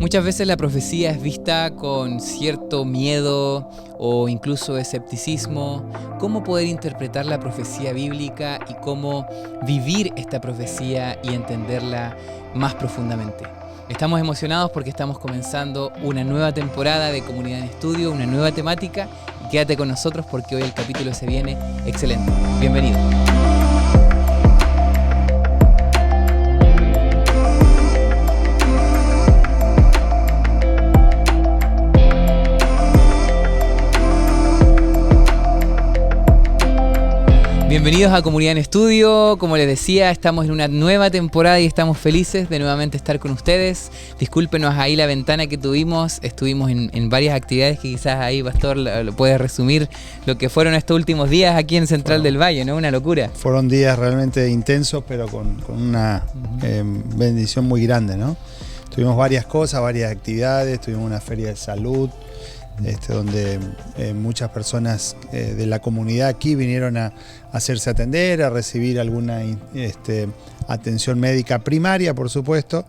Muchas veces la profecía es vista con cierto miedo o incluso escepticismo. ¿Cómo poder interpretar la profecía bíblica y cómo vivir esta profecía y entenderla más profundamente? Estamos emocionados porque estamos comenzando una nueva temporada de Comunidad en Estudio, una nueva temática. Y quédate con nosotros porque hoy el capítulo se viene excelente. Bienvenido. Bienvenidos a Comunidad en Estudio. Como les decía, estamos en una nueva temporada y estamos felices de nuevamente estar con ustedes. Discúlpenos ahí la ventana que tuvimos. Estuvimos en varias actividades que quizás ahí, Pastor, lo puedes resumir lo que fueron estos últimos días aquí en Central del Valle, ¿no? Una locura. Fueron días realmente intensos, pero con una bendición muy grande, ¿no? Tuvimos varias cosas, varias actividades. Tuvimos una feria de salud, donde muchas personas de la comunidad aquí vinieron a hacerse atender, a recibir alguna atención médica primaria, por supuesto,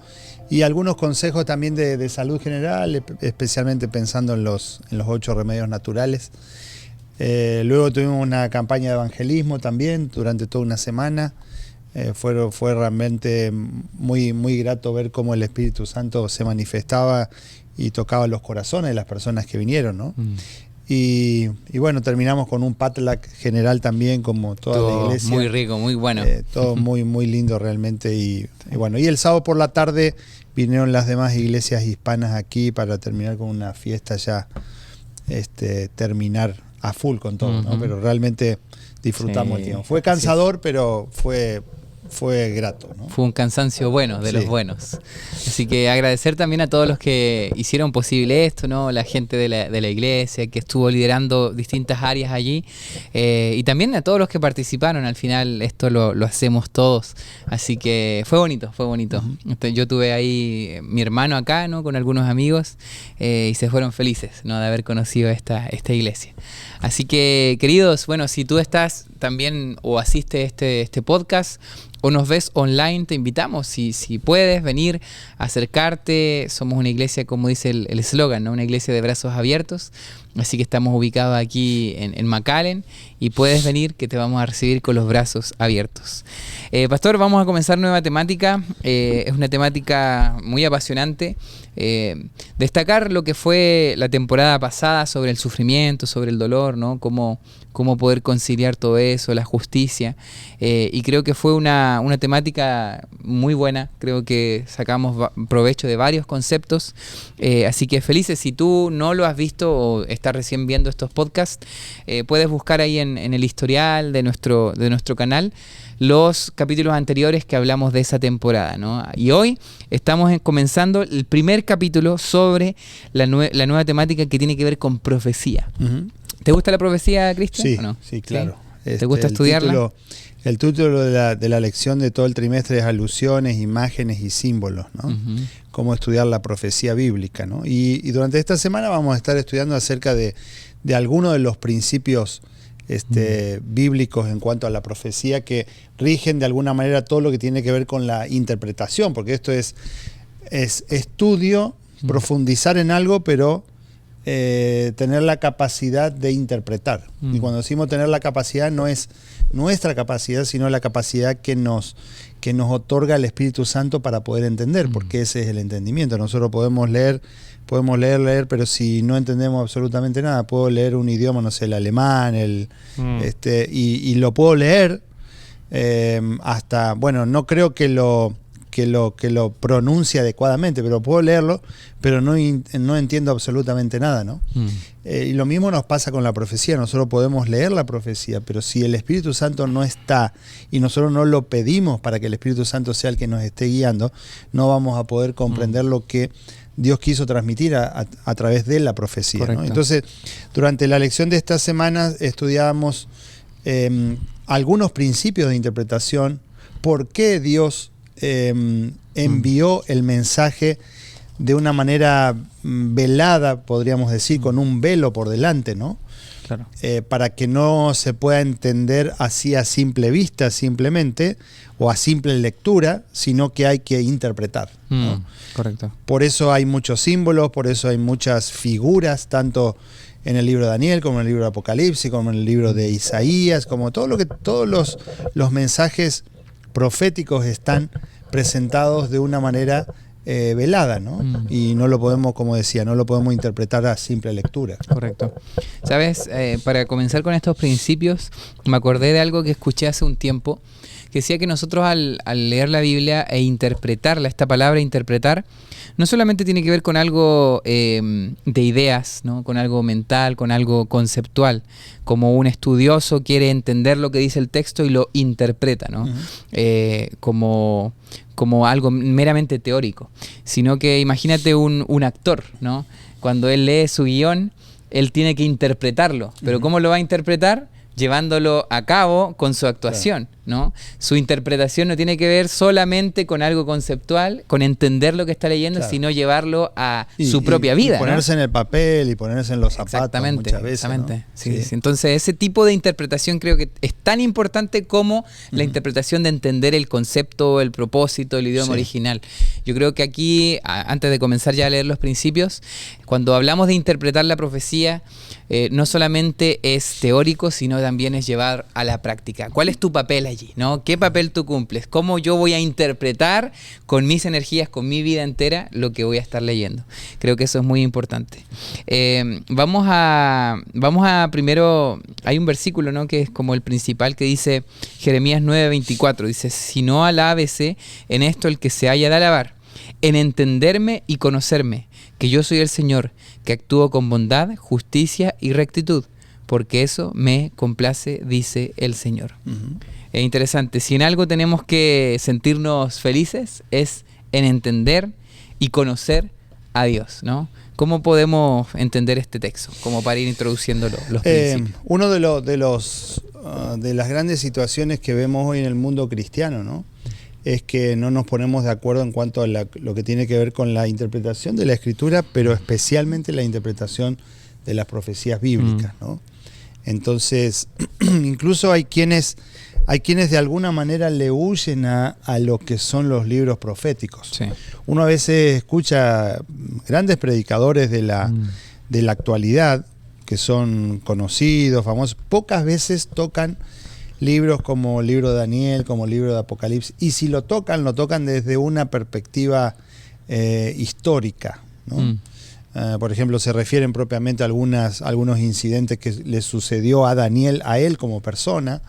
y algunos consejos también de salud general, especialmente pensando en los 8 remedios naturales. Luego tuvimos una campaña de evangelismo también durante toda una semana. Fue realmente muy, muy grato ver cómo el Espíritu Santo se manifestaba y tocaba los corazones de las personas que vinieron, ¿no? Y bueno, terminamos con un potluck general también, como toda la iglesia. Muy rico, muy bueno. Todo muy, muy lindo realmente. Y bueno, y el sábado por la tarde vinieron las demás iglesias hispanas aquí para terminar con una fiesta ya, terminar a full con todo, ¿no? Pero realmente disfrutamos el tiempo. Fue cansador, pero fue grato, ¿no? Fue un cansancio bueno, de los buenos. Así que agradecer también a todos los que hicieron posible esto, ¿no? La gente de la iglesia que estuvo liderando distintas áreas allí, y también a todos los que participaron. Al final esto lo hacemos todos. Así que fue bonito, fue bonito. Yo tuve ahí mi hermano acá, ¿no? Con algunos amigos, y se fueron felices, ¿no? De haber conocido esta iglesia. Así que, queridos, bueno, si tú estás también o asistes este podcast o nos ves online, te invitamos, si puedes venir, acercarte. Somos una iglesia, como dice el eslogan, ¿no? Una iglesia de brazos abiertos. Así que estamos ubicados aquí en McAllen y puedes venir, que te vamos a recibir con los brazos abiertos. Pastor, vamos a comenzar nueva temática. Es una temática muy apasionante. Destacar lo que fue la temporada pasada sobre el sufrimiento, sobre el dolor, ¿no? Cómo poder conciliar todo eso, la justicia. Y creo que fue una temática muy buena. Creo que sacamos provecho de varios conceptos. Así que felices, si tú no lo has visto o estás recién viendo estos podcasts, puedes buscar ahí en el historial de nuestro canal los capítulos anteriores que hablamos de esa temporada, ¿no? Y hoy estamos comenzando el primer capítulo sobre la nueva temática que tiene que ver con profecía. ¿Te gusta la profecía, Cristian? Sí, ¿o no? Sí, claro. ¿Te gusta estudiarla? El título de la lección de todo el trimestre es Alusiones, Imágenes y Símbolos, ¿no? Cómo estudiar la profecía bíblica, ¿no? Y durante esta semana vamos a estar estudiando acerca de algunos de los principios bíblicos en cuanto a la profecía que rigen de alguna manera todo lo que tiene que ver con la interpretación, porque esto es estudio, profundizar en algo, pero tener la capacidad de interpretar. Y cuando decimos tener la capacidad, no es nuestra capacidad, sino la capacidad que nos otorga el Espíritu Santo para poder entender, porque ese es el entendimiento. Nosotros podemos leer, pero si no entendemos absolutamente nada, puedo leer un idioma, no sé, el alemán, y lo puedo leer hasta, bueno, no creo que lo pronuncie adecuadamente, pero puedo leerlo, pero no entiendo absolutamente nada, ¿no? Y lo mismo nos pasa con la profecía. Nosotros podemos leer la profecía, pero si el Espíritu Santo no está y nosotros no lo pedimos para que el Espíritu Santo sea el que nos esté guiando, no vamos a poder comprender lo que Dios quiso transmitir a través de la profecía, ¿no? Entonces, durante la lección de esta semana estudiábamos algunos principios de interpretación, por qué Dios envió el mensaje de una manera velada, podríamos decir, con un velo por delante, ¿no? Claro. Para que no se pueda entender así a simple vista simplemente, o a simple lectura, sino que hay que interpretar, ¿no? Correcto. Por eso hay muchos símbolos, por eso hay muchas figuras, tanto en el libro de Daniel, como en el libro de Apocalipsis, como en el libro de Isaías, como todos los mensajes proféticos están presentados de una manera velada, ¿no? Y no lo podemos, como decía, no lo podemos interpretar a simple lectura. Correcto. Sabes, para comenzar con estos principios, me acordé de algo que escuché hace un tiempo, que decía que nosotros al leer la Biblia e interpretarla, esta palabra interpretar, no solamente tiene que ver con algo de ideas, ¿no? Con algo mental, con algo conceptual, como un estudioso quiere entender lo que dice el texto y lo interpreta, ¿no? Como algo meramente teórico, sino que imagínate un actor, ¿no? Cuando él lee su guión, él tiene que interpretarlo, pero ¿cómo lo va a interpretar? Llevándolo a cabo con su actuación, ¿no? Su interpretación no tiene que ver solamente con algo conceptual, con entender lo que está leyendo, sino llevarlo a su propia vida. Y ponerse en el papel y ponerse en los zapatos muchas veces. Exactamente. ¿No? Sí. Entonces, ese tipo de interpretación creo que es tan importante como la interpretación de entender el concepto, el propósito, el idioma original. Yo creo que aquí, antes de comenzar ya a leer los principios, cuando hablamos de interpretar la profecía, no solamente es teórico, sino también es llevar a la práctica. ¿Cuál es tu papel allí, ¿no? ¿Qué papel tú cumples? ¿Cómo yo voy a interpretar con mis energías, con mi vida entera, lo que voy a estar leyendo? Creo que eso es muy importante. Vamos a primero, hay un versículo, ¿no? Que es como el principal, que dice Jeremías 9:24, dice: si no alábese en esto el que se haya de alabar, en entenderme y conocerme, que yo soy el Señor, que actúo con bondad, justicia y rectitud, porque eso me complace, dice el Señor. Es interesante, si en algo tenemos que sentirnos felices, es en entender y conocer a Dios, ¿no? ¿Cómo podemos entender este texto? Como para ir introduciendo los principios. Uno de las grandes situaciones que vemos hoy en el mundo cristiano, ¿no? Es que no nos ponemos de acuerdo en cuanto a lo que tiene que ver con la interpretación de la Escritura, pero especialmente la interpretación de las profecías bíblicas, ¿no? Entonces, incluso hay quienes de alguna manera le huyen a lo que son los libros proféticos. Sí. Uno a veces escucha grandes predicadores de la actualidad, que son conocidos, famosos, pocas veces tocan libros como el libro de Daniel, como el libro de Apocalipsis, y si lo tocan desde una perspectiva histórica, ¿no? Por ejemplo, se refieren propiamente a algunos incidentes que le sucedió a Daniel, a él como persona,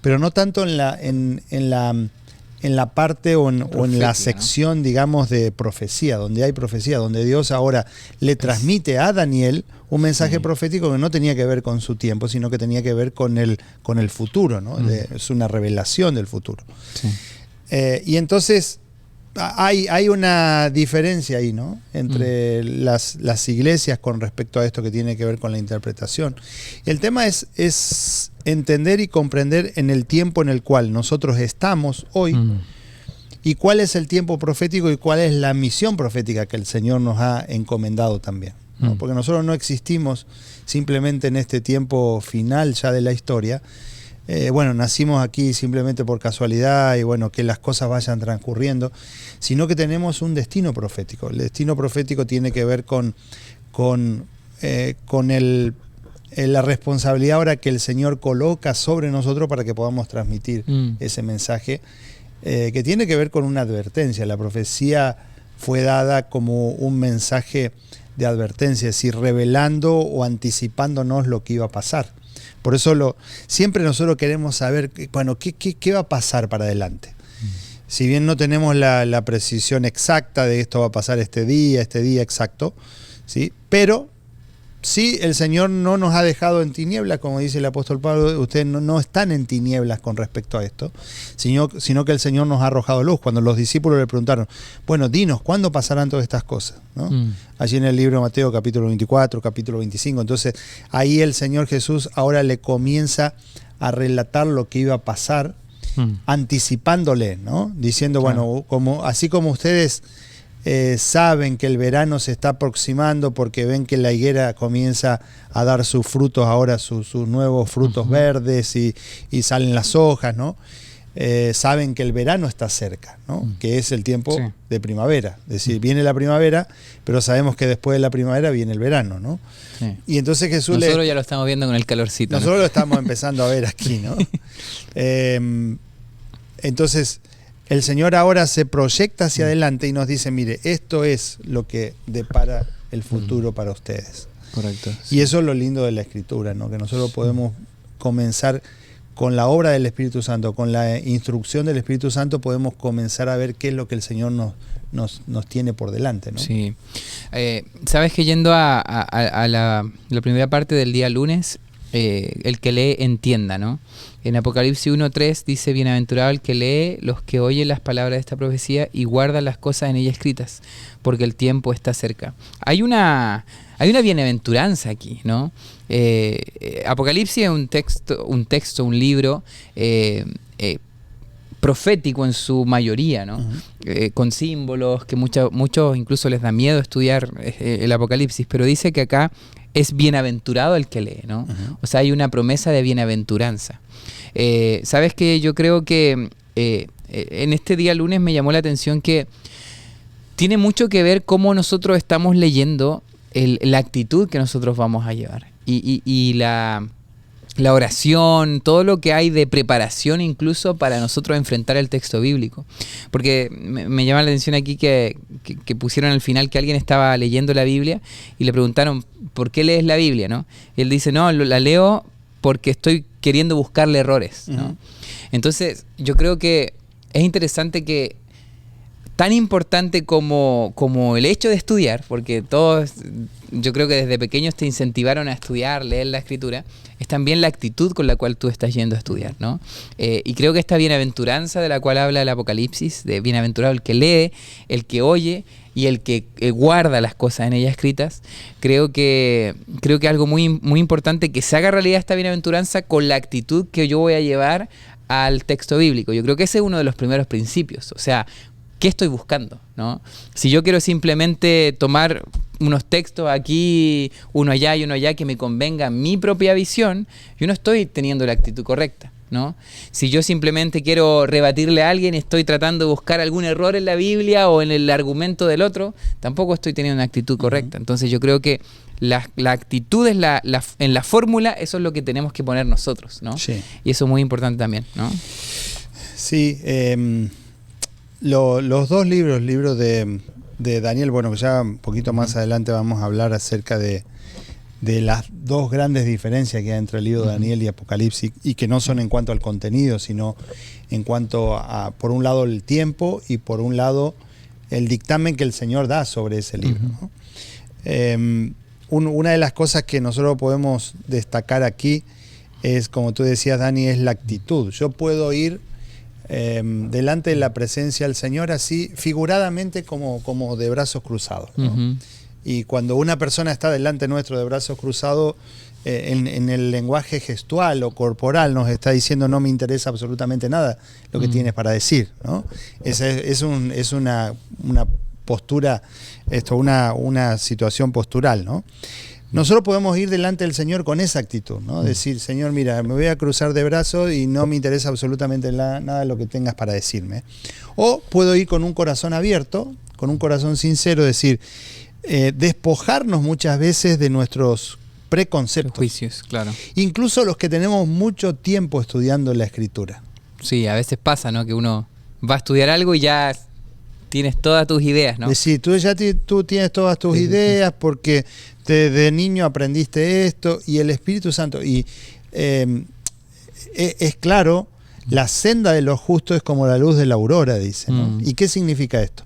pero no tanto en la parte o en la sección, ¿no? Digamos, de profecía, donde hay profecía, donde Dios ahora le transmite a Daniel un mensaje profético que no tenía que ver con su tiempo, sino que tenía que ver con el futuro, ¿no? Es una revelación del futuro. Sí. Y entonces hay una diferencia ahí, ¿no? Entre las iglesias con respecto a esto que tiene que ver con la interpretación. El tema es entender y comprender en el tiempo en el cual nosotros estamos hoy y cuál es el tiempo profético y cuál es la misión profética que el Señor nos ha encomendado también, ¿no? Porque nosotros no existimos simplemente en este tiempo final ya de la historia. Nacimos aquí simplemente por casualidad y que las cosas vayan transcurriendo, sino que tenemos un destino profético. El destino profético tiene que ver con la responsabilidad ahora que el Señor coloca sobre nosotros para que podamos transmitir ese mensaje, que tiene que ver con una advertencia. La profecía fue dada como un mensaje de advertencia, es decir, revelando o anticipándonos lo que iba a pasar. Por eso siempre nosotros queremos saber, ¿qué va a pasar para adelante? Si bien no tenemos la precisión exacta de esto va a pasar este día exacto, ¿sí? Pero sí, el Señor no nos ha dejado en tinieblas, como dice el apóstol Pablo, ustedes no están en tinieblas con respecto a esto, sino que el Señor nos ha arrojado luz. Cuando los discípulos le preguntaron, dinos, ¿cuándo pasarán todas estas cosas? ¿No? Allí en el libro de Mateo, capítulo 24, capítulo 25, entonces ahí el Señor Jesús ahora le comienza a relatar lo que iba a pasar, anticipándole, ¿no? Diciendo, así como ustedes saben que el verano se está aproximando porque ven que la higuera comienza a dar sus frutos ahora, sus nuevos frutos verdes y salen las hojas, ¿no? Saben que el verano está cerca, ¿no? Que es el tiempo de primavera. Es decir, viene la primavera, pero sabemos que después de la primavera viene el verano, ¿no? Sí. Y entonces Jesús nosotros ya lo estamos viendo con el calorcito. Nosotros lo estamos empezando a ver aquí, ¿no? Entonces, el Señor ahora se proyecta hacia adelante y nos dice, mire, esto es lo que depara el futuro para ustedes. Correcto. Y eso es lo lindo de la Escritura, ¿no? Que nosotros podemos comenzar con la obra del Espíritu Santo, con la instrucción del Espíritu Santo, podemos comenzar a ver qué es lo que el Señor nos tiene por delante, ¿no? Sí. Sabes que yendo a la primera parte del día lunes, el que lee entienda, ¿no? En Apocalipsis 1:3 dice, bienaventurado el que lee, los que oyen las palabras de esta profecía y guardan las cosas en ella escritas, porque el tiempo está cerca. Hay una bienaventuranza aquí, ¿no? Apocalipsis es un libro profético en su mayoría, ¿no? Con símbolos que muchos incluso les da miedo estudiar el Apocalipsis, pero dice que acá es bienaventurado el que lee, ¿no? O sea, hay una promesa de bienaventuranza. Sabes que yo creo que en este día lunes me llamó la atención que tiene mucho que ver cómo nosotros estamos leyendo la actitud que nosotros vamos a llevar y la oración, todo lo que hay de preparación incluso para nosotros enfrentar el texto bíblico. Porque me llama la atención aquí que pusieron al final que alguien estaba leyendo la Biblia y le preguntaron, ¿por qué lees la Biblia? ¿No? Y él dice, no, la leo porque estoy queriendo buscarle errores, ¿no? Entonces, yo creo que es interesante que tan importante como el hecho de estudiar, porque todos, yo creo que desde pequeños te incentivaron a estudiar, leer la Escritura, es también la actitud con la cual tú estás yendo a estudiar, ¿no? Y creo que esta bienaventuranza de la cual habla el Apocalipsis, de bienaventurado el que lee, el que oye y el que guarda las cosas en ellas escritas, creo que algo muy, muy importante que se haga realidad esta bienaventuranza con la actitud que yo voy a llevar al texto bíblico. Yo creo que ese es uno de los primeros principios, o sea, ¿qué estoy buscando? ¿No? Si yo quiero simplemente tomar unos textos aquí, uno allá y uno allá que me convenga mi propia visión, yo no estoy teniendo la actitud correcta, ¿no? Si yo simplemente quiero rebatirle a alguien y estoy tratando de buscar algún error en la Biblia o en el argumento del otro, tampoco estoy teniendo una actitud correcta. Entonces yo creo que la actitud es en la fórmula, eso es lo que tenemos que poner nosotros, ¿no? Sí. Y eso es muy importante también, ¿no? Sí, los dos libros de Daniel, bueno, ya un poquito más adelante vamos a hablar acerca de las dos grandes diferencias que hay entre el libro de Daniel y Apocalipsis, y que no son en cuanto al contenido, sino en cuanto a, por un lado, el tiempo y por un lado, el dictamen que el Señor da sobre ese libro, ¿no? Una de las cosas que nosotros podemos destacar aquí es, como tú decías, Dani, es la actitud. Yo puedo ir delante de la presencia del Señor así figuradamente como de brazos cruzados, ¿no? Y cuando una persona está delante nuestro de brazos cruzados, en el lenguaje gestual o corporal nos está diciendo, no me interesa absolutamente nada lo que tienes para decir, ¿no? Es una postura, una situación postural, ¿no? Nosotros podemos ir delante del Señor con esa actitud, ¿no? Decir, Señor, mira, me voy a cruzar de brazos y no me interesa absolutamente nada de lo que tengas para decirme. O puedo ir con un corazón abierto, con un corazón sincero, decir, despojarnos muchas veces de nuestros preconceptos. Juicios, claro. Incluso los que tenemos mucho tiempo estudiando la Escritura. Sí, a veces pasa, ¿no? Que uno va a estudiar algo y ya tienes todas tus ideas, ¿no? Sí, tú tienes todas tus ideas porque de niño aprendiste esto, y el Espíritu Santo, y es claro, la senda de los justos es como la luz de la aurora, dice, ¿no? ¿Y qué significa esto?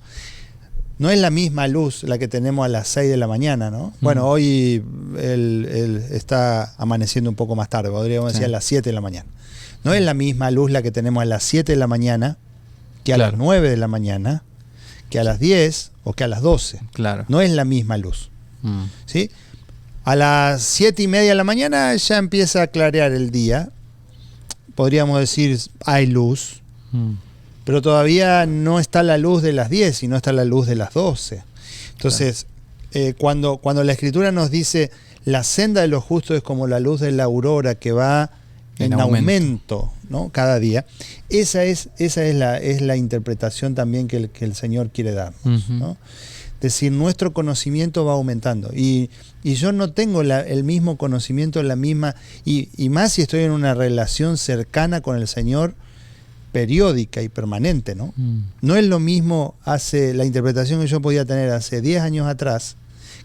No es la misma luz la que tenemos a las 6 de la mañana, ¿no? Bueno, hoy está amaneciendo un poco más tarde, podríamos decir a las 7 de la mañana. No es la misma luz la que tenemos a las 7 de la mañana que a las 9 de la mañana, que a las 10 o que a las 12. Claro. No es la misma luz. ¿Sí? A las 7:30 de la mañana ya empieza a clarear el día. Podríamos decir, hay luz. pero todavía no está la luz de las 10, sino está la luz de las 12. Entonces, cuando la Escritura nos dice, la senda de los justos es como la luz de la aurora que va en aumento, ¿no? Cada día, esa es la interpretación también que el Señor quiere dar, ¿no? Es decir, nuestro conocimiento va aumentando. Y yo no tengo el mismo conocimiento, la misma, y más si estoy en una relación cercana con el Señor, periódica y permanente, ¿no? No es lo mismo la interpretación que yo podía tener hace 10 años atrás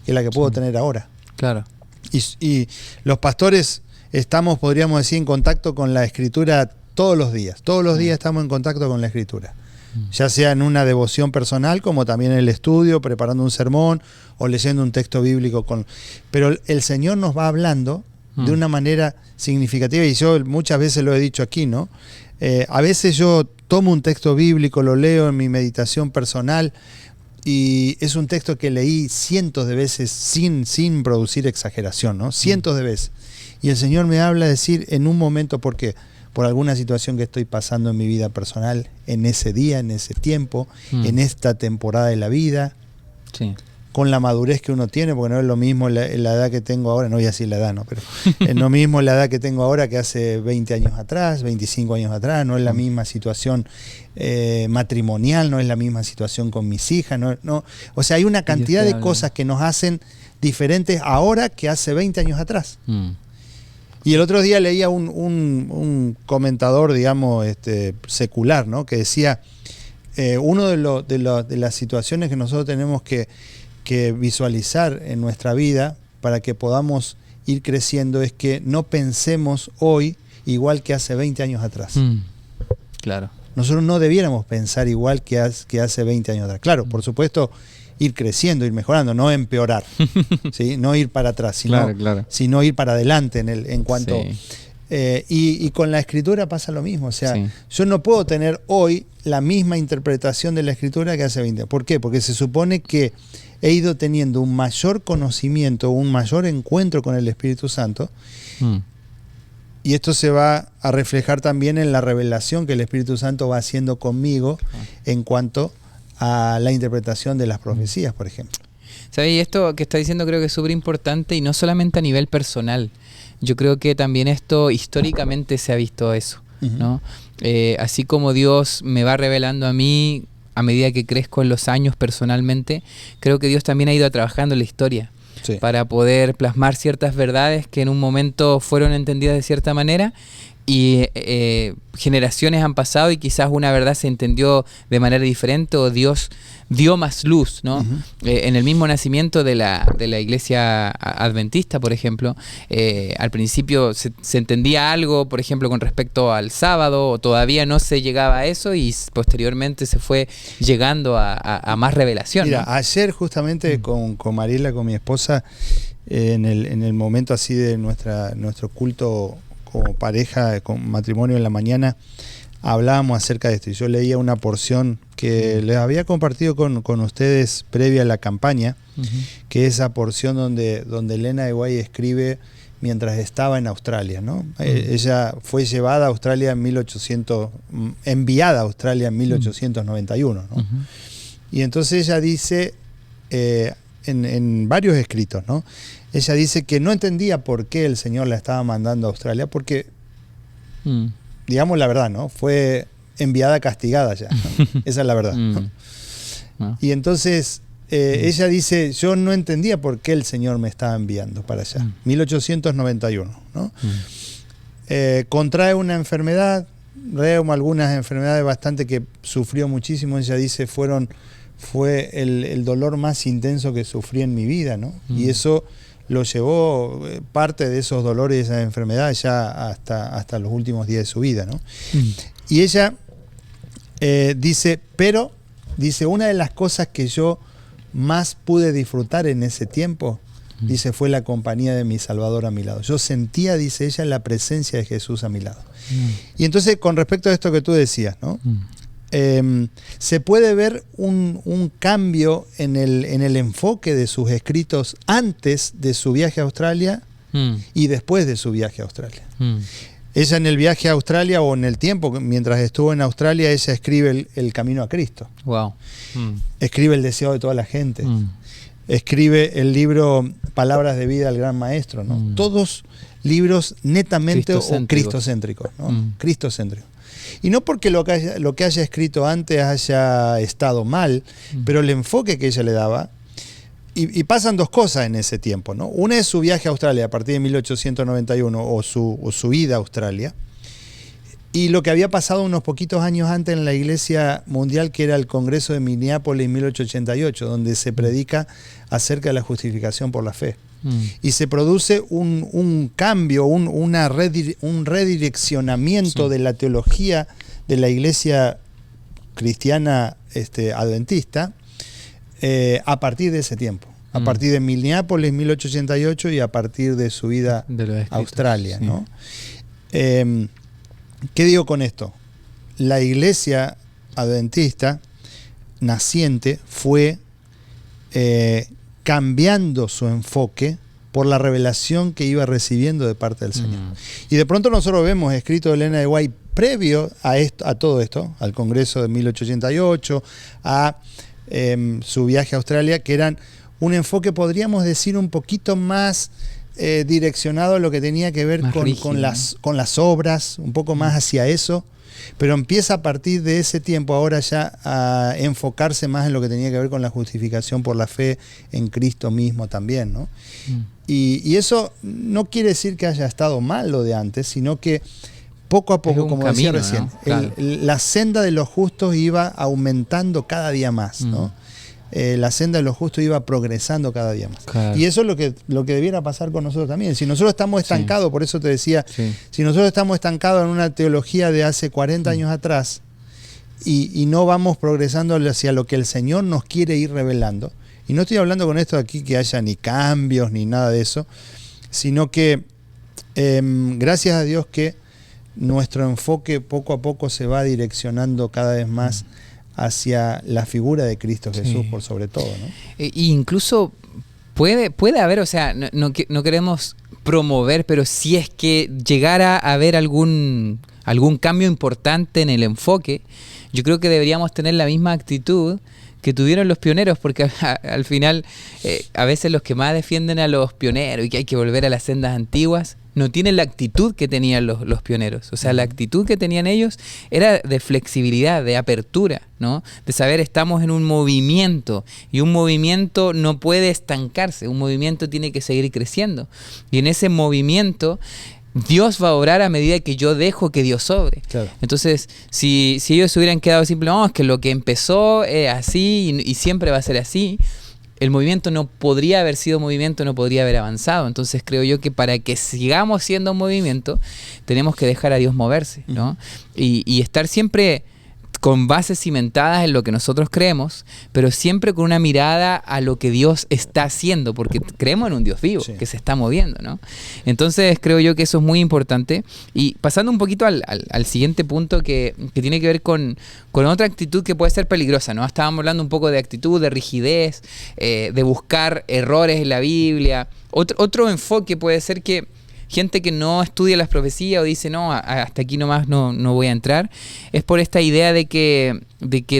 que la que puedo tener ahora. Claro. Y los pastores estamos, podríamos decir, en contacto con la Escritura todos los días. Todos los días estamos en contacto con la Escritura. Ya sea en una devoción personal, como también en el estudio, preparando un sermón o leyendo un texto bíblico. Pero el Señor nos va hablando de una manera significativa, y yo muchas veces lo he dicho aquí, ¿no? A veces yo tomo un texto bíblico, lo leo en mi meditación personal, y es un texto que leí cientos de veces sin producir exageración, ¿no? Cientos de veces. Y el Señor me habla, decir, en un momento, ¿por qué? Por alguna situación que estoy pasando en mi vida personal, en ese día, en ese tiempo, en esta temporada de la vida, con la madurez que uno tiene, porque no es lo mismo la edad que tengo ahora, no voy a decir la edad, no, pero es lo mismo la edad que tengo ahora que hace 20 años atrás, 25 años atrás, no es la misma situación matrimonial, no es la misma situación con mis hijas, no, o sea, hay una cantidad de cosas que nos hacen diferentes ahora que hace 20 años atrás. Y el otro día leía un comentador, digamos, secular, ¿no? Que decía, uno de las situaciones que nosotros tenemos que visualizar en nuestra vida para que podamos ir creciendo es que no pensemos hoy igual que hace 20 años atrás. Claro. Nosotros no debiéramos pensar igual que hace 20 años atrás. Claro, por supuesto, ir creciendo, ir mejorando, no empeorar, ¿sí? No ir para atrás, sino ir para adelante en cuanto... Sí. Y con la Escritura pasa lo mismo. O sea, yo no puedo tener hoy la misma interpretación de la Escritura que hace 20 años. ¿Por qué? Porque se supone que he ido teniendo un mayor conocimiento, un mayor encuentro con el Espíritu Santo, y esto se va a reflejar también en la revelación que el Espíritu Santo va haciendo conmigo en cuanto a la interpretación de las profecías, por ejemplo. ¿Sabes? Y esto que está diciendo creo que es súper importante, y no solamente a nivel personal. Yo creo que también esto históricamente se ha visto eso, ¿no? Así como Dios me va revelando a mí a medida que crezco en los años personalmente, creo que Dios también ha ido trabajando en la historia para poder plasmar ciertas verdades que en un momento fueron entendidas de cierta manera, y generaciones han pasado y quizás una verdad se entendió de manera diferente, o Dios dio más luz, ¿no? En el mismo nacimiento de la iglesia adventista, por ejemplo, al principio se entendía algo, por ejemplo, con respecto al sábado, o todavía no se llegaba a eso, y posteriormente se fue llegando a más revelación. Mira, ¿no? ayer justamente con Mariela, con mi esposa, en el momento así de nuestro culto como pareja, con matrimonio en la mañana, hablábamos acerca de esto, y yo leía una porción que les había compartido con ustedes previa a la campaña, que es esa porción donde Elena de White escribe mientras estaba en Australia, ¿no? Ella fue llevada a Australia enviada a Australia en 1891, ¿no? Y entonces ella dice, en varios escritos, ¿no? Ella dice que no entendía por qué el Señor la estaba mandando a Australia, porque, digamos la verdad, ¿no? Fue enviada castigada ya, ¿no? Esa es la verdad, ¿no? Y entonces ella dice, yo no entendía por qué el Señor me estaba enviando para allá. 1891, ¿no? Contrae una enfermedad, reuma, algunas enfermedades bastante que sufrió muchísimo. Ella dice, fue el dolor más intenso que sufrí en mi vida, ¿no? Y eso lo llevó, parte de esos dolores y esas enfermedades ya hasta los últimos días de su vida, ¿no? Y ella dice, una de las cosas que yo más pude disfrutar en ese tiempo, dice, fue la compañía de mi Salvador a mi lado. Yo sentía, dice ella, la presencia de Jesús a mi lado. Y entonces, con respecto a esto que tú decías, ¿no? Se puede ver un cambio en el enfoque de sus escritos antes de su viaje a Australia y después de su viaje a Australia. Ella en el viaje a Australia o en el tiempo, mientras estuvo en Australia, ella escribe el Camino a Cristo. Wow. Escribe El deseo de toda la gente. Escribe el libro Palabras de vida del Gran Maestro, ¿no? Todos libros netamente cristocéntricos, ¿no? Cristocéntricos. Y no porque lo que haya escrito antes haya estado mal, pero el enfoque que ella le daba. Y pasan dos cosas en ese tiempo, ¿no? Una es su viaje a Australia a partir de 1891 o su ida a Australia. Y lo que había pasado unos poquitos años antes en la Iglesia Mundial, que era el Congreso de Minneapolis en 1888, donde se predica acerca de la justificación por la fe. Y se produce un cambio, un redireccionamiento de la teología de la Iglesia cristiana adventista a partir de ese tiempo. A partir de Minneapolis, 1888, y a partir de su ida a Australia, ¿no? ¿Qué digo con esto? La Iglesia adventista naciente fue cambiando su enfoque por la revelación que iba recibiendo de parte del Señor. Y de pronto nosotros vemos escrito de Elena de White previo a todo esto, al Congreso de 1888, a su viaje a Australia, que eran un enfoque, podríamos decir, un poquito más direccionado a lo que tenía que ver con las obras, un poco más hacia eso, pero empieza a partir de ese tiempo ahora ya a enfocarse más en lo que tenía que ver con la justificación por la fe en Cristo mismo también, ¿no? Y eso no quiere decir que haya estado mal lo de antes, sino que poco a poco, como decía recién, ¿no? Claro. La senda de los justos iba aumentando cada día más, ¿no? La senda de los justos iba progresando cada día más. Claro. Y eso es lo que debiera pasar con nosotros también. Si nosotros estamos estancados, por eso te decía, si nosotros estamos estancados en una teología de hace 40 años atrás y no vamos progresando hacia lo que el Señor nos quiere ir revelando, y no estoy hablando con esto de aquí que haya ni cambios ni nada de eso, sino que gracias a Dios que nuestro enfoque poco a poco se va direccionando cada vez más hacia la figura de Cristo Jesús por sobre todo, ¿no? E incluso puede haber, o sea, no queremos promover, pero si es que llegara a haber algún cambio importante en el enfoque, yo creo que deberíamos tener la misma actitud que tuvieron los pioneros, porque al final a veces los que más defienden a los pioneros y que hay que volver a las sendas antiguas no tienen la actitud que tenían los pioneros. O sea, la actitud que tenían ellos era de flexibilidad, de apertura, ¿no? De saber, estamos en un movimiento y un movimiento no puede estancarse, un movimiento tiene que seguir creciendo. Y en ese movimiento Dios va a obrar a medida que yo dejo que Dios obre. Claro. Entonces, si ellos se hubieran quedado simplemente, no, es que lo que empezó es así y siempre va a ser así, el movimiento no podría haber sido movimiento, no podría haber avanzado. Entonces creo yo que para que sigamos siendo un movimiento, tenemos que dejar a Dios moverse, ¿no? Y estar siempre con bases cimentadas en lo que nosotros creemos, pero siempre con una mirada a lo que Dios está haciendo, porque creemos en un Dios vivo, que se está moviendo, ¿no? Entonces creo yo que eso es muy importante. Y pasando un poquito al siguiente punto que tiene que ver con otra actitud que puede ser peligrosa, ¿no? Estábamos hablando un poco de actitud, de rigidez, de buscar errores en la Biblia. Otro enfoque puede ser que gente que no estudia las profecías o dice, no, hasta aquí nomás no voy a entrar, es por esta idea de que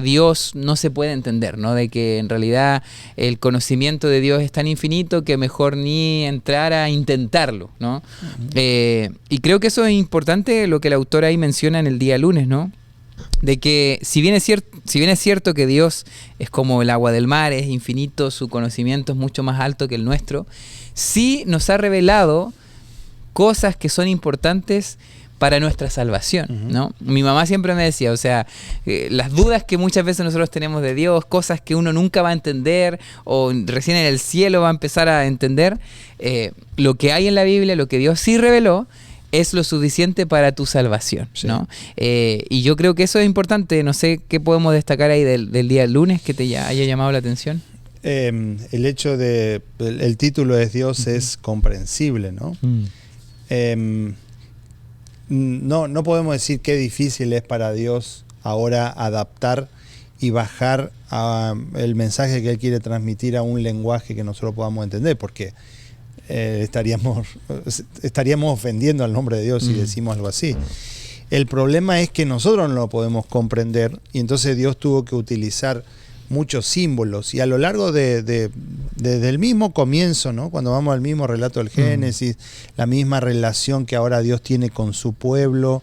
Dios no se puede entender, ¿no? De que en realidad el conocimiento de Dios es tan infinito que mejor ni entrar a intentarlo, ¿no? Y creo que eso es importante, lo que el autor ahí menciona en el día lunes, ¿no? De que si bien es cierto que Dios es como el agua del mar, es infinito, su conocimiento es mucho más alto que el nuestro, sí nos ha revelado cosas que son importantes para nuestra salvación, ¿no? Mi mamá siempre me decía, o sea, las dudas que muchas veces nosotros tenemos de Dios, cosas que uno nunca va a entender o recién en el cielo va a empezar a entender, lo que hay en la Biblia, lo que Dios sí reveló, es lo suficiente para tu salvación, ¿no? Y yo creo que eso es importante. No sé qué podemos destacar ahí del día lunes que te haya llamado la atención. El hecho de, el título es Dios es comprensible, ¿no? No podemos decir qué difícil es para Dios ahora adaptar y bajar el mensaje que Él quiere transmitir a un lenguaje que nosotros podamos entender, porque estaríamos ofendiendo al nombre de Dios si decimos algo así. El problema es que nosotros no lo podemos comprender y entonces Dios tuvo que utilizar muchos símbolos y a lo largo desde el mismo comienzo, ¿no? Cuando vamos al mismo relato del Génesis, la misma relación que ahora Dios tiene con su pueblo,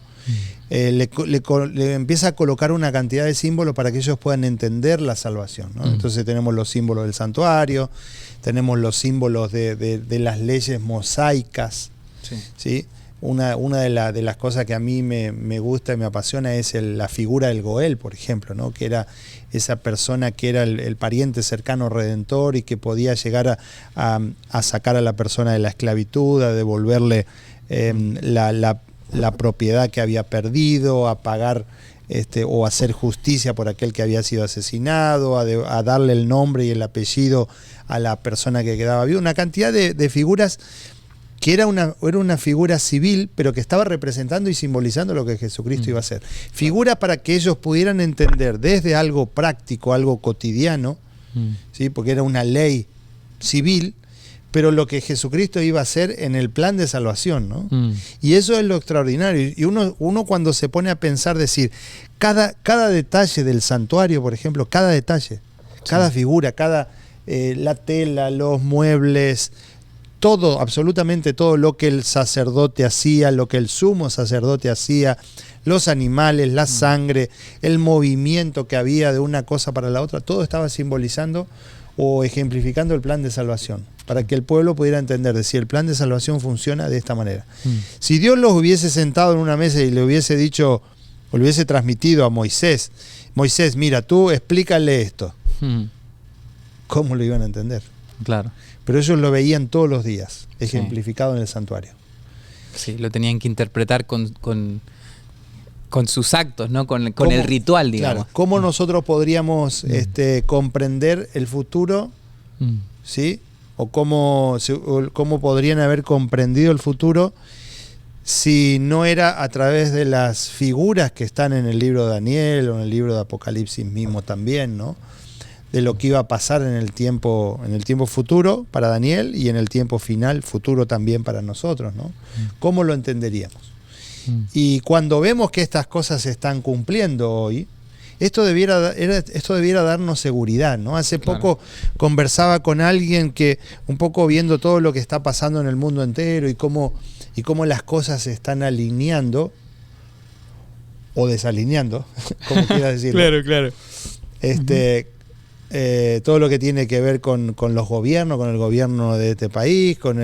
le empieza a colocar una cantidad de símbolos para que ellos puedan entender la salvación, ¿no? Entonces tenemos los símbolos del santuario, tenemos los símbolos de las leyes mosaicas, ¿sí? Una de las cosas que a mí me gusta y me apasiona es la figura del Goel, por ejemplo, ¿no? Que era esa persona que era el pariente cercano redentor y que podía llegar a sacar a la persona de la esclavitud, a devolverle la propiedad que había perdido, a pagar o hacer justicia por aquel que había sido asesinado, a darle el nombre y el apellido a la persona que quedaba viva. Una cantidad de figuras que era una figura civil, pero que estaba representando y simbolizando lo que Jesucristo iba a hacer. Figura para que ellos pudieran entender desde algo práctico, algo cotidiano, ¿sí? Porque era una ley civil, pero lo que Jesucristo iba a hacer en el plan de salvación, ¿no? Y eso es lo extraordinario. Y uno cuando se pone a pensar, decir, cada detalle del santuario, por ejemplo, cada detalle, cada figura, la tela, los muebles, todo, absolutamente todo lo que el sacerdote hacía, lo que el sumo sacerdote hacía, los animales, la sangre, el movimiento que había de una cosa para la otra, todo estaba simbolizando o ejemplificando el plan de salvación, para que el pueblo pudiera entender, decir, el plan de salvación funciona de esta manera. Si Dios los hubiese sentado en una mesa y le hubiese dicho, o le hubiese transmitido a Moisés, mira, tú explícale esto, ¿cómo lo iban a entender? Claro. Pero ellos lo veían todos los días, ejemplificado en el santuario. Sí, lo tenían que interpretar con sus actos, ¿no? Con el ritual, digamos. Claro, ¿cómo nosotros podríamos comprender el futuro? ¿Sí? O cómo podrían haber comprendido el futuro si no era a través de las figuras que están en el libro de Daniel o en el libro de Apocalipsis mismo también, ¿no? De lo que iba a pasar en el tiempo futuro para Daniel y en el tiempo final futuro también para nosotros, ¿no? ¿Cómo lo entenderíamos? Y cuando vemos que estas cosas se están cumpliendo hoy, esto debiera darnos seguridad, ¿no? Hace poco conversaba con alguien que, un poco viendo todo lo que está pasando en el mundo entero y cómo las cosas se están alineando o desalineando, como quieras decirlo. Claro. Todo lo que tiene que ver con los gobiernos, con el gobierno de este país, con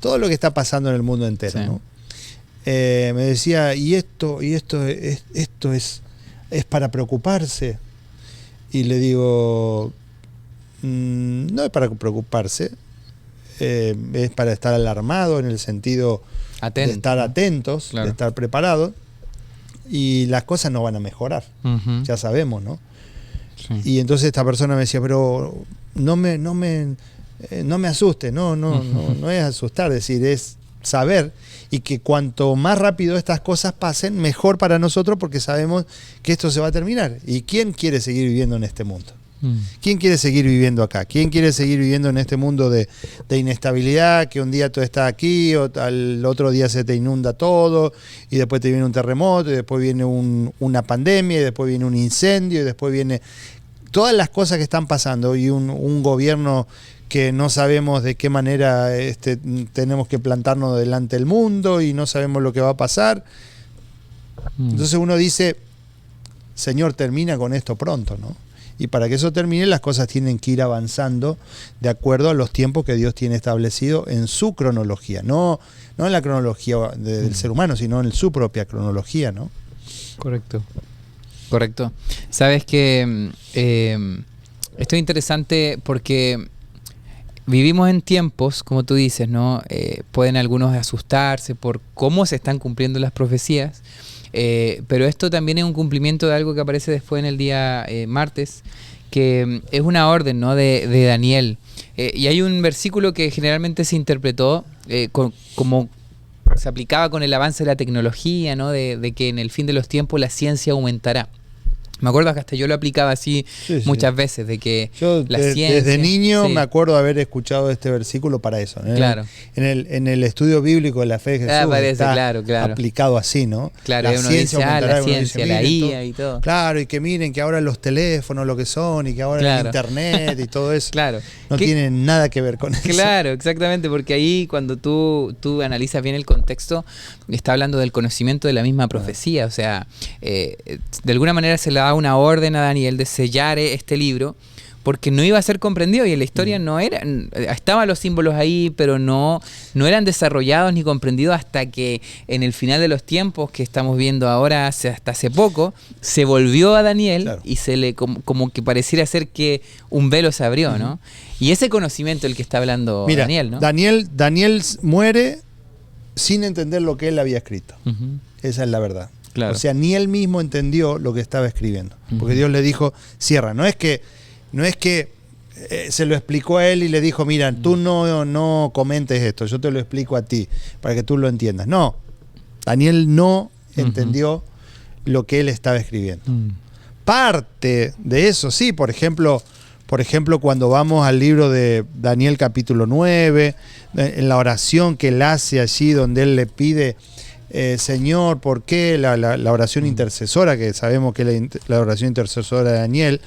todo lo que está pasando en el mundo entero, ¿no? Me decía, y esto es para preocuparse. Y le digo, no es para preocuparse, es para estar alarmado en el sentido de estar atentos, de estar preparados, y las cosas no van a mejorar, ya sabemos, ¿no? Sí. Y entonces esta persona me decía, pero no me asuste, no es asustar, es decir, es saber, y que cuanto más rápido estas cosas pasen, mejor para nosotros, porque sabemos que esto se va a terminar. ¿Y quién quiere seguir viviendo en este mundo? ¿Quién quiere seguir viviendo acá? ¿Quién quiere seguir viviendo en este mundo de inestabilidad, que un día tú estás aquí, al otro día se te inunda todo, y después te viene un terremoto, y después viene una pandemia, y después viene un incendio, y después viene todas las cosas que están pasando, y un gobierno que no sabemos de qué manera tenemos que plantarnos delante del mundo, y no sabemos lo que va a pasar? Entonces uno dice, Señor, termina con esto pronto, ¿no? Y para que eso termine, las cosas tienen que ir avanzando de acuerdo a los tiempos que Dios tiene establecido en su cronología. No en la cronología del ser humano, sino en su propia cronología, ¿no? Correcto. Sabes que esto es interesante porque vivimos en tiempos, como tú dices, ¿no? Pueden algunos asustarse por cómo se están cumpliendo las profecías. Pero esto también es un cumplimiento de algo que aparece después en el día martes, que es una orden, ¿no? de Daniel. Y hay un versículo que generalmente se interpretó como se aplicaba con el avance de la tecnología, ¿no? de que en el fin de los tiempos la ciencia aumentará. Me acuerdo que hasta yo lo aplicaba así muchas veces, de que yo la ciencia... Desde niño me acuerdo haber escuchado este versículo para eso. Claro. En el estudio bíblico de la fe de Jesús parece, está claro. aplicado así, ¿no? Claro, la uno ciencia dice, aumentará, la ciencia, la IA todo, y todo. Claro, y que miren que ahora los teléfonos lo que son, y que ahora el internet y todo eso claro. no tienen nada que ver con eso. Claro, exactamente, porque ahí cuando tú analizas bien el contexto, está hablando del conocimiento de la misma profecía, o sea, de alguna manera se le da una orden a Daniel de sellar este libro, porque no iba a ser comprendido y en la historia no era, estaban los símbolos ahí, pero no eran desarrollados ni comprendidos hasta que en el final de los tiempos que estamos viendo ahora, hasta hace poco, se volvió a Daniel y se le como que pareciera ser que un velo se abrió, ¿no? Y ese conocimiento el que está hablando Daniel, ¿no? Daniel muere sin entender lo que él había escrito. Esa es la verdad. Claro. O sea, ni él mismo entendió lo que estaba escribiendo. Porque Dios le dijo, cierra. No es que se lo explicó a él y le dijo, mira, tú no comentes esto, yo te lo explico a ti, para que tú lo entiendas. No, Daniel no entendió lo que él estaba escribiendo. Parte de eso, sí, por ejemplo, cuando vamos al libro de Daniel capítulo 9, en la oración que él hace allí, donde él le pide, Señor, ¿por qué? La oración intercesora, que sabemos que es la oración intercesora de Daniel.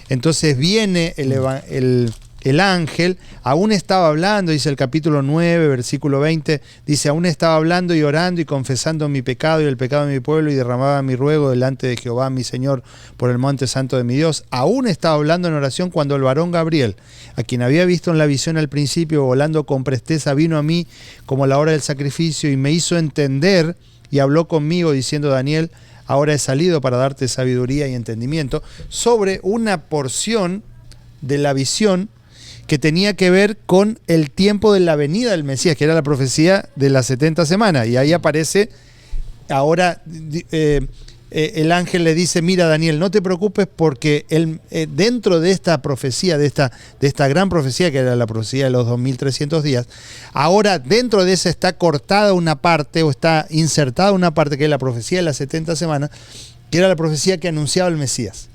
Entonces viene el ángel, aún estaba hablando, dice el capítulo 9, versículo 20, dice, aún estaba hablando y orando y confesando mi pecado y el pecado de mi pueblo y derramaba mi ruego delante de Jehová, mi Señor, por el monte santo de mi Dios. Aún estaba hablando en oración cuando el varón Gabriel, a quien había visto en la visión al principio, volando con presteza, vino a mí como la hora del sacrificio y me hizo entender y habló conmigo diciendo, Daniel, ahora he salido para darte sabiduría y entendimiento sobre una porción de la visión que tenía que ver con el tiempo de la venida del Mesías, que era la profecía de las 70 semanas. Y ahí aparece, ahora el ángel le dice, mira Daniel, no te preocupes porque dentro de esta profecía, de esta gran profecía, que era la profecía de los 2300 días, ahora dentro de esa está cortada una parte, o está insertada una parte, que es la profecía de las 70 semanas, que era la profecía que anunciaba el Mesías.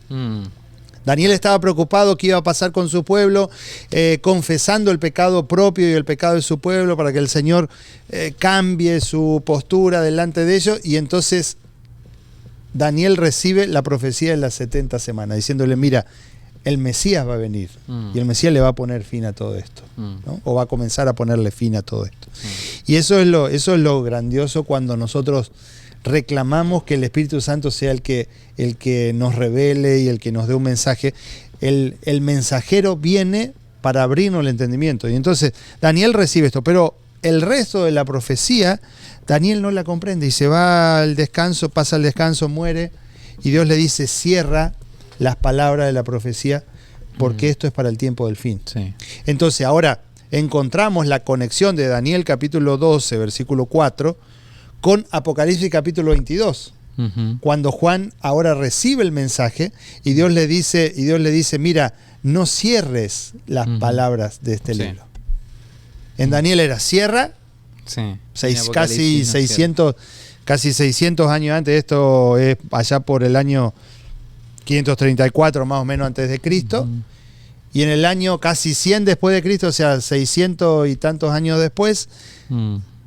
Daniel estaba preocupado qué iba a pasar con su pueblo, confesando el pecado propio y el pecado de su pueblo para que el Señor cambie su postura delante de ellos. Y entonces Daniel recibe la profecía de las 70 semanas, diciéndole, mira, el Mesías va a venir y el Mesías le va a poner fin a todo esto, ¿no? O va a comenzar a ponerle fin a todo esto. Y eso es lo grandioso cuando nosotros reclamamos que el Espíritu Santo sea el que nos revele y el que nos dé un mensaje. El mensajero viene para abrirnos el entendimiento. Y entonces Daniel recibe esto, pero el resto de la profecía Daniel no la comprende y se va al descanso, pasa al descanso, muere, y Dios le dice, cierra las palabras de la profecía porque esto es para el tiempo del fin. Sí. Entonces ahora encontramos la conexión de Daniel capítulo 12, versículo 4, con Apocalipsis capítulo 22, cuando Juan ahora recibe el mensaje y Dios le dice, mira, no cierres las palabras de este libro. En Daniel era cierra, casi 600 años antes, esto es allá por el año 534 más o menos antes de Cristo, y en el año casi 100 después de Cristo, o sea, 600 y tantos años después,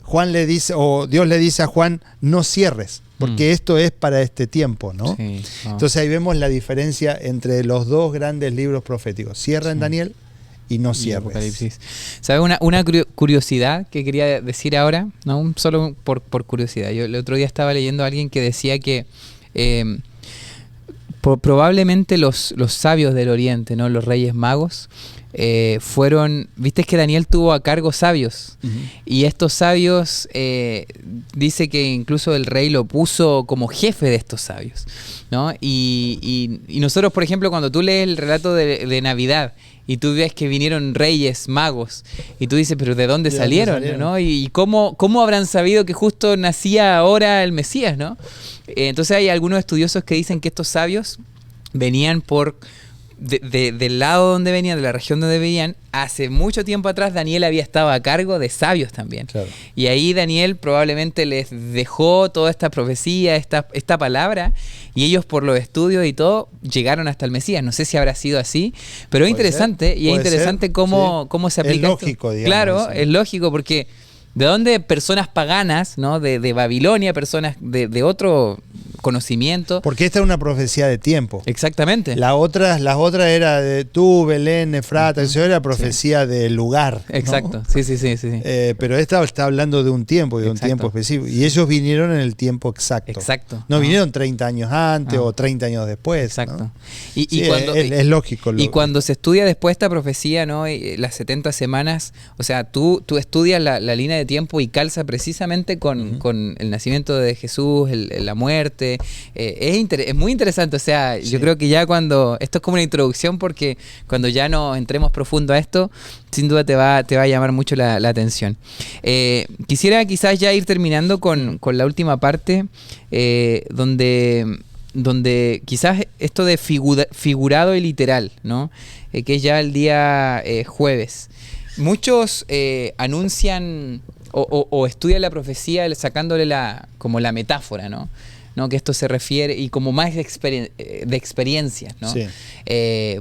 Juan le dice, o Dios le dice a Juan, no cierres, porque esto es para este tiempo, ¿no? Sí, Entonces ahí vemos la diferencia entre los dos grandes libros proféticos. Cierra en Daniel y no cierres. ¿Sabes una curiosidad que quería decir ahora? No, solo por curiosidad. Yo el otro día estaba leyendo a alguien que decía que probablemente los sabios del Oriente, ¿no? Los reyes magos, fueron, viste que Daniel tuvo a cargo sabios, y estos sabios, dice que incluso el rey lo puso como jefe de estos sabios, ¿no? Y nosotros, por ejemplo, cuando tú lees el relato de Navidad y tú ves que vinieron reyes magos y tú dices, pero ¿de dónde salieron? ¿No? Y ¿cómo habrán sabido que justo nacía ahora el Mesías, ¿no? Entonces hay algunos estudiosos que dicen que estos sabios venían del lado donde venían, de la región donde venían, hace mucho tiempo atrás Daniel había estado a cargo de sabios también. Claro. Y ahí Daniel probablemente les dejó toda esta profecía, esta palabra, y ellos por los estudios y todo llegaron hasta el Mesías. No sé si habrá sido así, pero es interesante, y es interesante cómo se aplica. Es lógico, esto. Digamos. Claro, sí. es lógico porque ¿de dónde personas paganas, ¿no? de Babilonia, personas de otro conocimiento? Porque esta es una profecía de tiempo. Exactamente. Las otras era de tú, Belén, Efrata, eso era profecía de lugar. Exacto, ¿no? sí. Pero esta está hablando de un tiempo, de un tiempo específico. Y ellos vinieron en el tiempo exacto. Exacto. No vinieron 30 años antes o 30 años después. Exacto. ¿no? Y cuando, es lógico. Y cuando se estudia después esta profecía, ¿no? Las 70 semanas, o sea, tú estudias la línea de tiempo y calza precisamente con el nacimiento de Jesús, la muerte. Es muy interesante, o sea, yo creo que ya cuando, esto es como una introducción porque cuando ya nos entremos profundo a esto, sin duda te va a llamar mucho la atención. Quisiera quizás ya ir terminando con la última parte, donde quizás esto de figurado y literal, ¿no? Que es ya el día jueves. Muchos anuncian o estudian la profecía sacándole como la metáfora, ¿no? Que esto se refiere, y como más de experiencias, ¿no? Sí.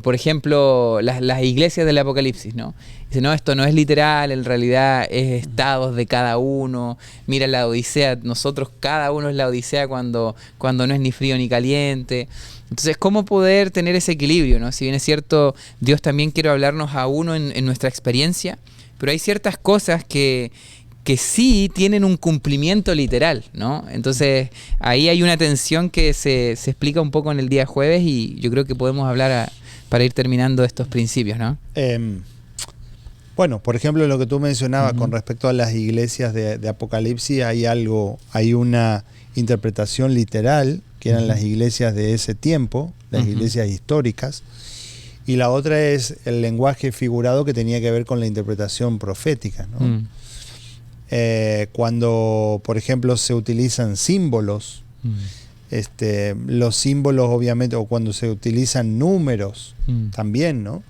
Por ejemplo, las iglesias del Apocalipsis, ¿no? Dicen, no, esto no es literal, en realidad es estados de cada uno. Mira la Odisea, nosotros cada uno es la Odisea cuando no es ni frío ni caliente. Entonces, ¿cómo poder tener ese equilibrio, ¿no? Si bien es cierto, Dios también quiere hablarnos a uno en nuestra experiencia, pero hay ciertas cosas que sí tienen un cumplimiento literal, ¿no? Entonces, ahí hay una tensión que se explica un poco en el día jueves, y yo creo que podemos hablar para ir terminando estos principios, ¿no? Bueno, por ejemplo, lo que tú mencionabas con respecto a las iglesias de Apocalipsis, hay una interpretación literal, que eran las iglesias de ese tiempo, las iglesias históricas, y la otra es el lenguaje figurado, que tenía que ver con la interpretación profética, ¿no? Cuando, por ejemplo, se utilizan símbolos, los símbolos obviamente, o cuando se utilizan números también, ¿no?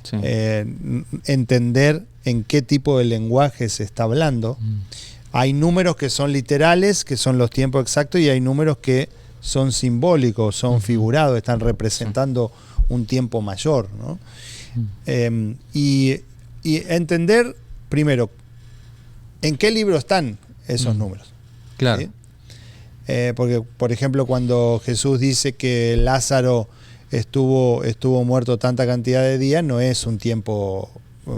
Sí. Entender en qué tipo de lenguaje se está hablando. Hay números que son literales, que son los tiempos exactos, y hay números que son simbólicos, son figurados, están representando un tiempo mayor, ¿no? Y entender primero en qué libro están esos números. Claro. ¿Sí? Porque, por ejemplo, cuando Jesús dice que Lázaro estuvo muerto tanta cantidad de días, no es un tiempo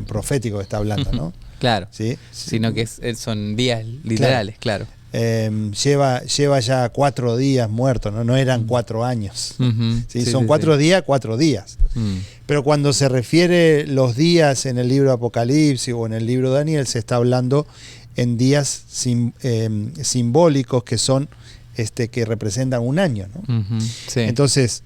profético que está hablando, ¿no? Claro. ¿Sí? Sino que son días literales, claro. Lleva ya 4 días muerto, no eran 4 años. ¿Sí? Son 4 días, 4 días. Pero cuando se refiere los días en el libro de Apocalipsis o en el libro de Daniel, se está hablando en días simbólicos que son que representan un año, ¿no? Sí. Entonces,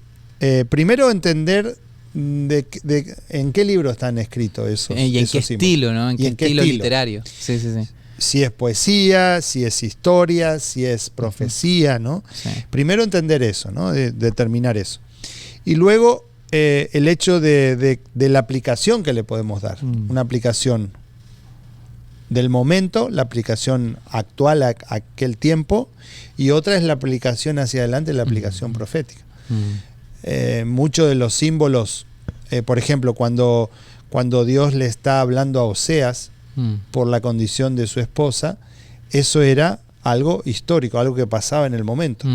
primero entender en qué libro están escritos esos y en qué símbolos. estilo, ¿no? En qué estilo literario. Sí. Si es poesía, si es historia, si es profecía, ¿no? Sí. Primero entender eso, ¿no? Determinar eso. Y luego el hecho de la aplicación que le podemos dar. Una aplicación del momento, la aplicación actual a aquel tiempo, y otra es la aplicación hacia adelante, la aplicación profética. Muchos de los símbolos, por ejemplo, cuando Dios le está hablando a Oseas por la condición de su esposa, eso era algo histórico, algo que pasaba en el momento.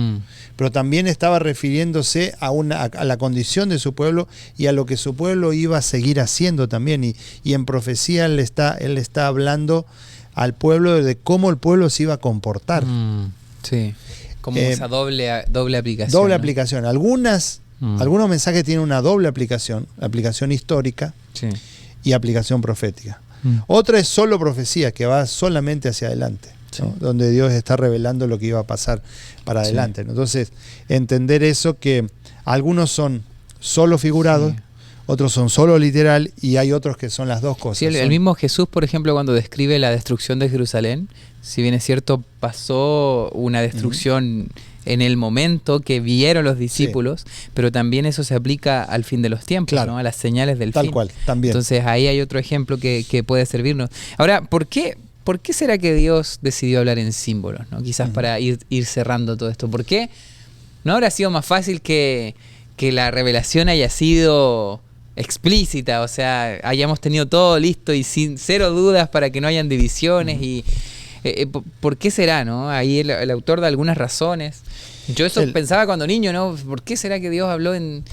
Pero también estaba refiriéndose a la condición de su pueblo y a lo que su pueblo iba a seguir haciendo también. Y en profecía él está hablando al pueblo de cómo el pueblo se iba a comportar. Sí, como esa doble aplicación. Doble, ¿no? Aplicación. Algunos mensajes tienen una doble aplicación histórica y aplicación profética. Otra es solo profecía, que va solamente hacia adelante, ¿no? Donde Dios está revelando lo que iba a pasar para adelante. ¿No? Entonces, entender eso, que algunos son solo figurados, otros son solo literal, y hay otros que son las dos cosas. Sí, el mismo Jesús, por ejemplo, cuando describe la destrucción de Jerusalén, si bien es cierto, pasó una destrucción en el momento que vieron los discípulos, pero también eso se aplica al fin de los tiempos, claro, ¿no? A las señales del fin. Tal cual, también. Entonces ahí hay otro ejemplo que puede servirnos. Ahora, ¿por qué será que Dios decidió hablar en símbolos, ¿no? Quizás para ir cerrando todo esto. ¿Por qué no habrá sido más fácil que la revelación haya sido explícita? O sea, hayamos tenido todo listo y sin cero dudas para que no hayan divisiones. Y ¿por qué será, no? Ahí el autor da algunas razones. Yo eso pensaba cuando niño, ¿no? ¿Por qué será que Dios habló en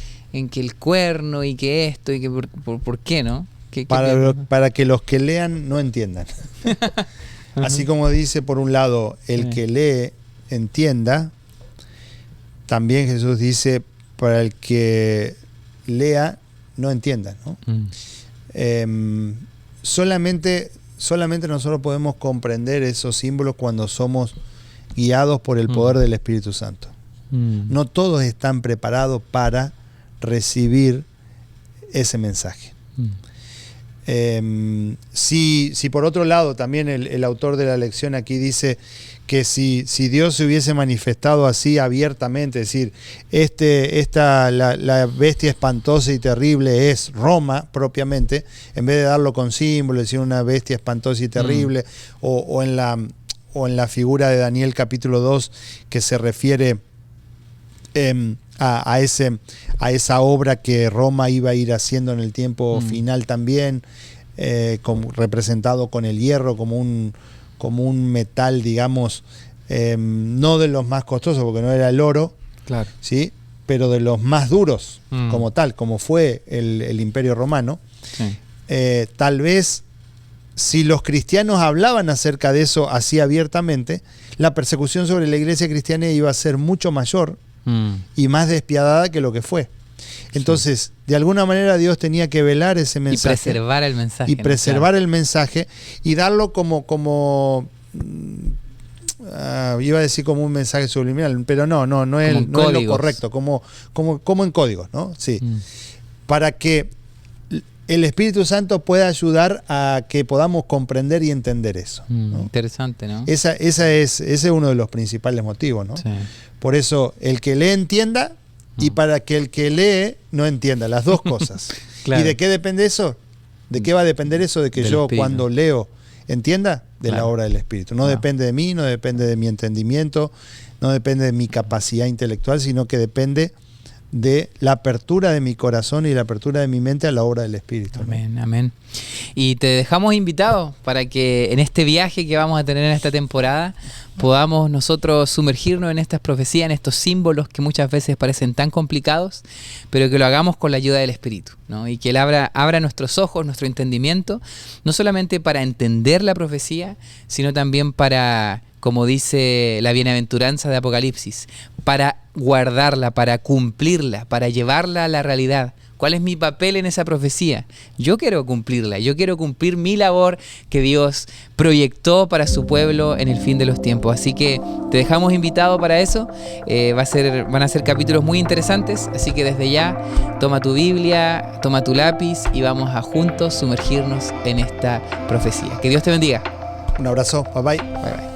que el cuerno y que esto y que por qué, no? Para que los que lean no entiendan. Así como dice por un lado, el que lee entienda, también Jesús dice para el que lea no entienda, ¿no? Solamente nosotros podemos comprender esos símbolos cuando somos guiados por el poder del Espíritu Santo. No todos están preparados para recibir ese mensaje. Si por otro lado también el autor de la lección aquí dice que si Dios se hubiese manifestado así abiertamente, es decir, la bestia espantosa y terrible es Roma propiamente, en vez de darlo con símbolos, decir una bestia espantosa y terrible, o en la figura de Daniel capítulo 2 que se refiere a esa obra que Roma iba a ir haciendo en el tiempo final también, representado con el hierro como un metal, digamos, no de los más costosos, porque no era el oro, claro, ¿sí? Pero de los más duros, como tal, como fue el Imperio Romano. Sí. Tal vez, si los cristianos hablaban acerca de eso así abiertamente, la persecución sobre la iglesia cristiana iba a ser mucho mayor y más despiadada que lo que fue. Entonces, de alguna manera Dios tenía que velar ese mensaje. Y preservar el mensaje. Y preservar el mensaje y darlo como iba a decir como un mensaje subliminal, pero no es lo correcto, como en códigos, ¿no? Sí. Para que el Espíritu Santo pueda ayudar a que podamos comprender y entender eso, ¿no? Interesante, ¿no? Ese es uno de los principales motivos, ¿no? Sí. Por eso, el que lee entienda, y para que el que lee no entienda, las dos cosas. Claro. ¿Y de qué depende eso? ¿De qué va a depender eso? De que yo Espíritu. Cuando leo entienda de Claro. la obra del Espíritu. No depende de mí, no depende de mi entendimiento, no depende de mi capacidad intelectual, sino que depende de la apertura de mi corazón y la apertura de mi mente a la obra del Espíritu. Amén, amén. Y te dejamos invitado para que en este viaje que vamos a tener en esta temporada podamos nosotros sumergirnos en estas profecías, en estos símbolos que muchas veces parecen tan complicados, pero que lo hagamos con la ayuda del Espíritu, ¿no? Y que Él abra nuestros ojos, nuestro entendimiento, no solamente para entender la profecía, sino también para, como dice la bienaventuranza de Apocalipsis, para guardarla, para cumplirla, para llevarla a la realidad. ¿Cuál es mi papel en esa profecía? Yo quiero cumplirla, yo quiero cumplir mi labor que Dios proyectó para su pueblo en el fin de los tiempos. Así que te dejamos invitado para eso. Van a ser capítulos muy interesantes, así que desde ya toma tu Biblia, toma tu lápiz y vamos a juntos sumergirnos en esta profecía. Que Dios te bendiga. Un abrazo, bye bye. Bye bye.